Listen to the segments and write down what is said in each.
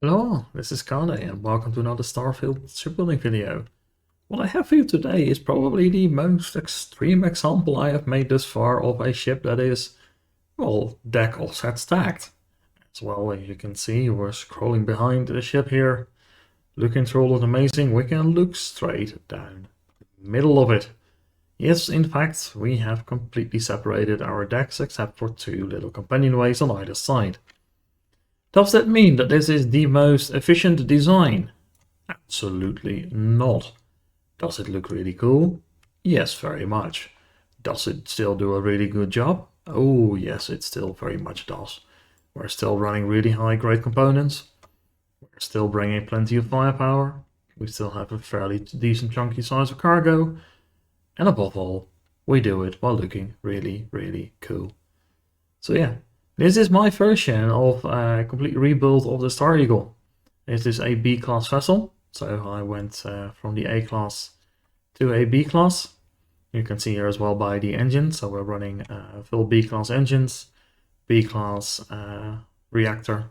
Hello, this is Kane and welcome to another Starfield shipbuilding video. What I have for you today is probably the most extreme example I have made thus far of a ship that is, well, deck offset stacked. As well, as you can see, we're scrolling behind the ship here, looking through all of the amazing, we can look straight down the middle of it. Yes, in fact, we have completely separated our decks except for two little companionways on either side. Does that mean that this is the most efficient design? Absolutely not. Does it look really cool? Yes, very much. Does it still do a really good job? Oh yes, it still very much does. We're still running really high grade components. We're still bringing plenty of firepower. We still have a fairly decent chunky size of cargo. And above all, we do it while looking really, really cool. So yeah, this is my version of a complete rebuild of the Star Eagle. It is a B-class vessel, so I went from the A-class to a B-class. You can see here as well by the engine, so we're running full B-class engines, B-class reactor.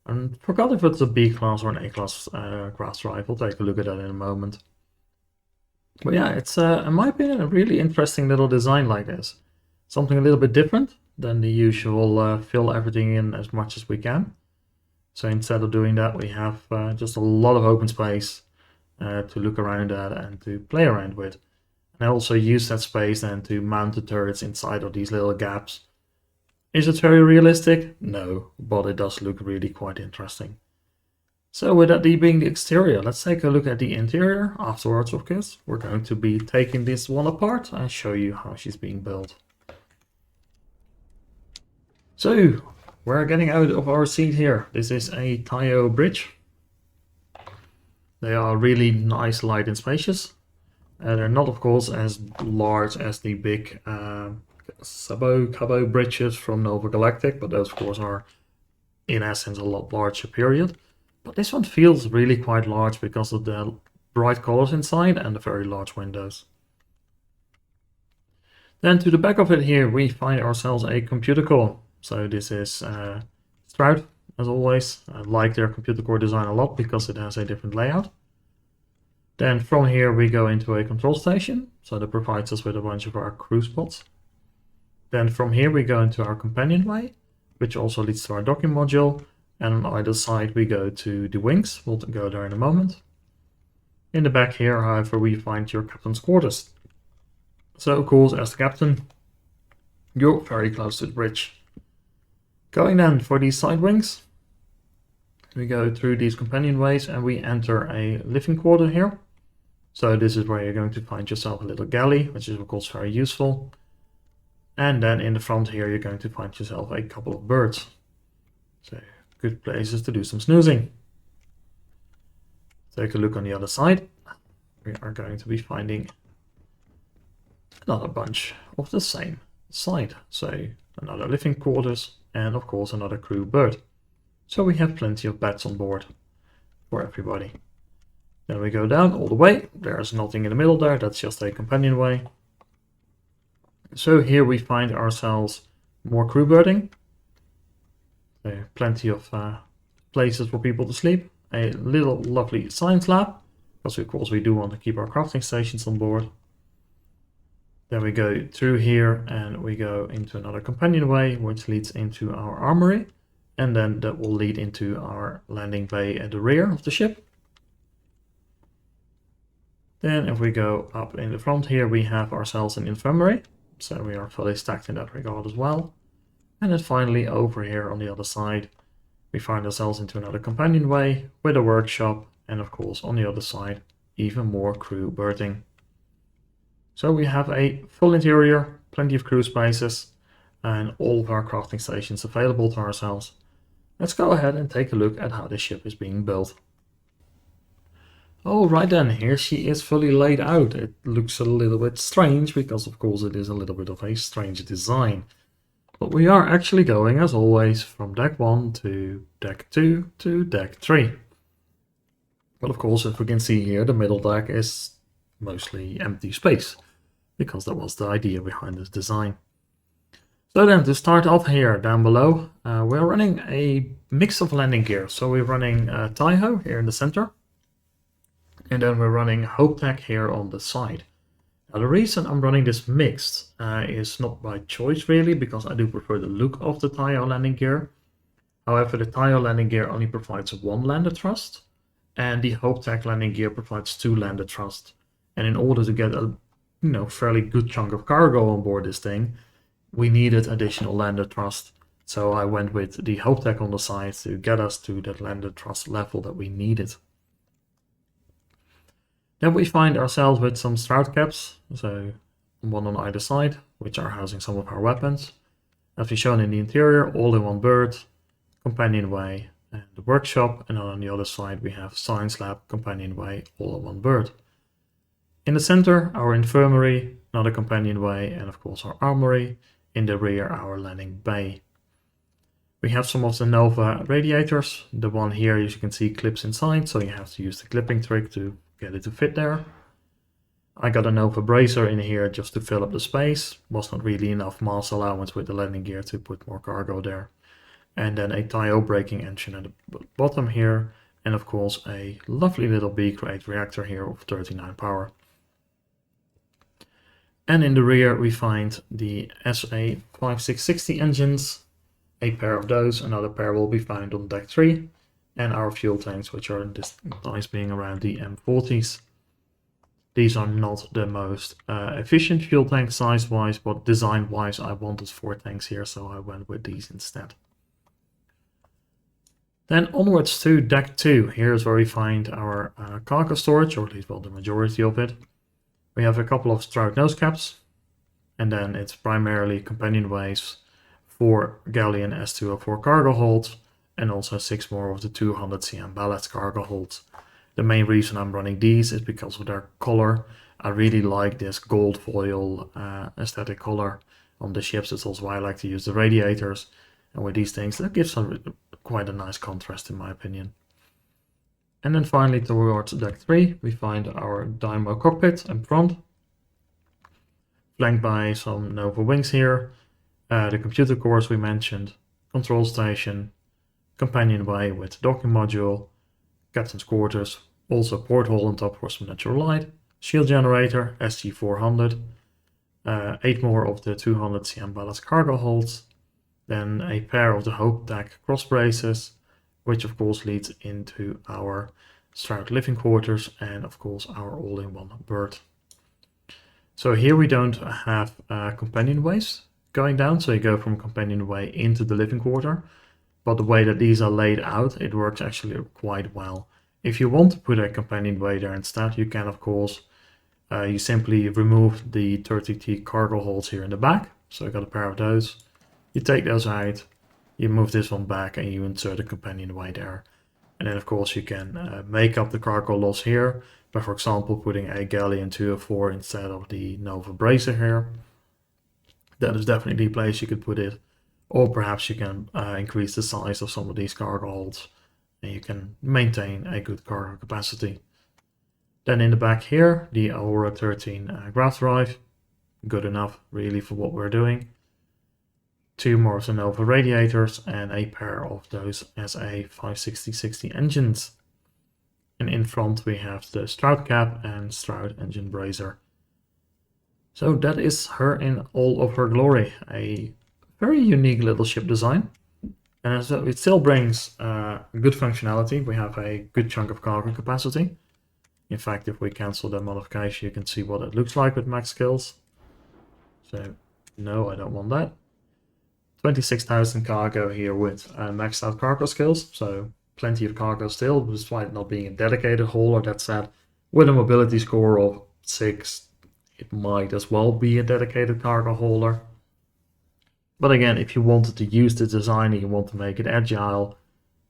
And forgot if it's a B-class or an A-class grass drive. We'll take a look at that in a moment. But yeah, it's in my opinion a really interesting little design like this. Something a little bit different than the usual fill everything in as much as we can. So instead of doing that, we have just a lot of open space to look around at and to play around with. And I also use that space then to mount the turrets inside of these little gaps. Is it very realistic? No, but it does look really quite interesting. So with that being the exterior, let's take a look at the interior. Afterwards, of course, we're going to be taking this one apart and show you how she's being built. So, we're getting out of our seat here. This is a Tayo bridge. They are really nice, light and spacious. They're not, of course, as large as the big Cabo bridges from Nova Galactic, but those, of course, are in essence a lot larger period. But this one feels really quite large because of the bright colors inside and the very large windows. Then to the back of it here, we find ourselves a computer core. So this is Stroud, as always. I like their computer core design a lot because it has a different layout. Then from here we go into a control station, so that provides us with a bunch of our crew spots. Then from here we go into our companionway, which also leads to our docking module. And on either side we go to the wings, we'll go there in a moment. In the back here, however, we find your captain's quarters. So of course, as the captain, you're very close to the bridge. Going then for these side wings, we go through these companionways and we enter a living quarter here. So this is where you're going to find yourself a little galley, which is of course very useful. And then in the front here, you're going to find yourself a couple of birds. So good places to do some snoozing. Take a look on the other side. We are going to be finding another bunch of the same side. So another living quarters and of course another crew berth. So we have plenty of beds on board for everybody. Then we go down all the way. There's nothing in the middle there. That's just a companionway. So here we find ourselves more crew berthing. Plenty of places for people to sleep. A little lovely science lab, because of course we do want to keep our crafting stations on board. Then we go through here and we go into another companionway, which leads into our armory. And then that will lead into our landing bay at the rear of the ship. Then if we go up in the front here, we have ourselves an infirmary. So we are fully stacked in that regard as well. And then finally over here on the other side, we find ourselves into another companionway with a workshop. And of course on the other side, even more crew berthing. So we have a full interior, plenty of crew spaces, and all of our crafting stations available to ourselves. Let's go ahead and take a look at how this ship is being built. Alright then, here she is fully laid out. It looks a little bit strange because of course it is a little bit of a strange design. But we are actually going, as always, from deck 1 to deck 2 to deck 3. But of course, if we can see here, the middle deck is mostly empty space, because that was the idea behind this design. So then to start off here down below, we're running a mix of landing gear. So we're running Taiho here in the center, and then we're running HopeTech here on the side. Now the reason I'm running this mixed is not by choice really, because I do prefer the look of the Taiho landing gear. However, the Taiho landing gear only provides one lander thrust, and the HopeTech landing gear provides 2 lander thrust. And in order to get a fairly good chunk of cargo on board this thing, we needed additional lander thrust. So I went with the HopeTech on the side to get us to that lander thrust level that we needed. Then we find ourselves with some stroud caps, so one on either side, which are housing some of our weapons. As we've shown in the interior, all in one bird, companionway, and the workshop, and on the other side we have science lab, companionway, all in one bird. In the center, our infirmary, another companionway, and of course our armory. In the rear, our landing bay. We have some of the Nova radiators. The one here, as you can see, clips inside, so you have to use the clipping trick to get it to fit there. I got a Nova bracer in here just to fill up the space. Was not really enough mass allowance with the landing gear to put more cargo there. And then a Taiho braking engine at the bottom here, and of course a lovely little B-grade reactor here of 39 power. And in the rear we find the SA5660 engines, a pair of those, another pair will be found on deck 3, and our fuel tanks, which are this nice being around the M40s. These are not the most efficient fuel tank size wise, but design wise I wanted 4 tanks here, so I went with these instead. Then onwards to deck 2, here's where we find our cargo storage, or at least the majority of it. We have a couple of stroud nose caps, and then it's primarily companionways, 4 Galleon S204 cargo holds, and also 6 more of the 200 cm ballast cargo holds. The main reason I'm running these is because of their color. I really like this gold foil aesthetic color on the ships. It's also why I like to use the radiators, and with these things that gives quite a nice contrast in my opinion. And then finally towards deck 3 we find our Dymo cockpit and front, flanked by some Nova wings here, the computer cores we mentioned, control station, companionway with docking module, captain's quarters, also porthole on top for some natural light, shield generator, SG400, 8 more of the 200 cm ballast cargo holds, then a pair of the HopeTech cross braces, which of course leads into our stroud living quarters, and of course our all-in-one berth. So here we don't have companionways going down, so you go from companionway into the living quarter, but the way that these are laid out, it works actually quite well. If you want to put a companionway there instead, you can of course, you simply remove the 30T cargo holds here in the back, so I got a pair of those. You take those out, you move this one back, and you insert a companionway there. And then of course you can make up the cargo loss here by, for example, putting a Galleon 204 instead of the Nova bracer here. That is definitely a place you could put it. Or perhaps you can increase the size of some of these cargo holds, and you can maintain a good cargo capacity. Then in the back here, the Aura 13 grav drive, good enough really for what we're doing. 2 more of the Nova radiators and a pair of those SA5660 engines. And in front we have the Stroud cap and Stroud engine bracer. So that is her in all of her glory. A very unique little ship design. And so it still brings good functionality. We have a good chunk of cargo capacity. In fact, if we cancel the modification, you can see what it looks like with max skills. So no, I don't want that. 26,000 cargo here with maxed out cargo skills, so plenty of cargo still, despite not being a dedicated hauler. That said, with a mobility score of 6, it might as well be a dedicated cargo hauler. But again, if you wanted to use the design and you want to make it agile,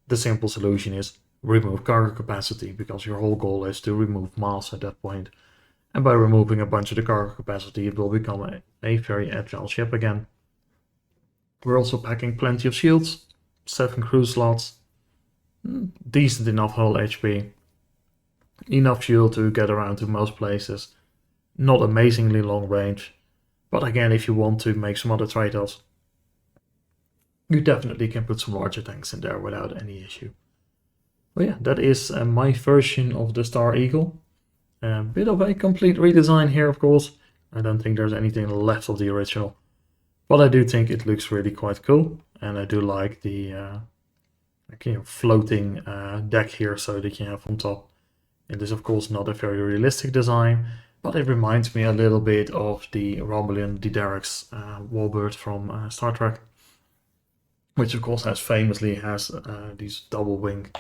the simple solution is remove cargo capacity, because your whole goal is to remove mass at that point. And by removing a bunch of the cargo capacity, it will become a very agile ship again. We're also packing plenty of shields, 7 crew slots, decent enough hull HP, enough fuel to get around to most places, not amazingly long range, but again, if you want to make some other trade-offs, you definitely can put some larger tanks in there without any issue. But yeah, that is my version of the Star Eagle. A bit of a complete redesign here, of course. I don't think there's anything left of the original. But I do think it looks really quite cool. And I do like the floating deck here so that you have on top. It is of course not a very realistic design, but it reminds me a little bit of the Romulan Dideric's warbird from Star Trek, which of course famously has these double wing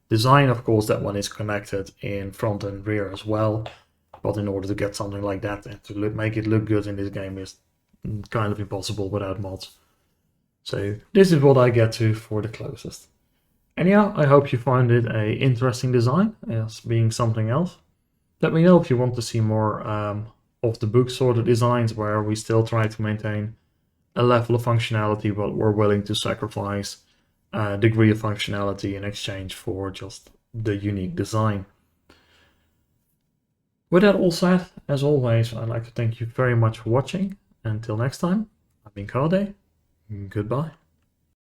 design. Of course that one is connected in front and rear as well, but in order to get something like that and to make it look good in this game is kind of impossible without mods. So this is what I get to for the closest. Anyhow, I hope you find it a interesting design as being something else. Let me know if you want to see more of the book sort of designs where we still try to maintain a level of functionality, but we're willing to sacrifice a degree of functionality in exchange for just the unique design. With that all said, as always, I'd like to thank you very much for watching. Until next time, I've been Kade. Goodbye.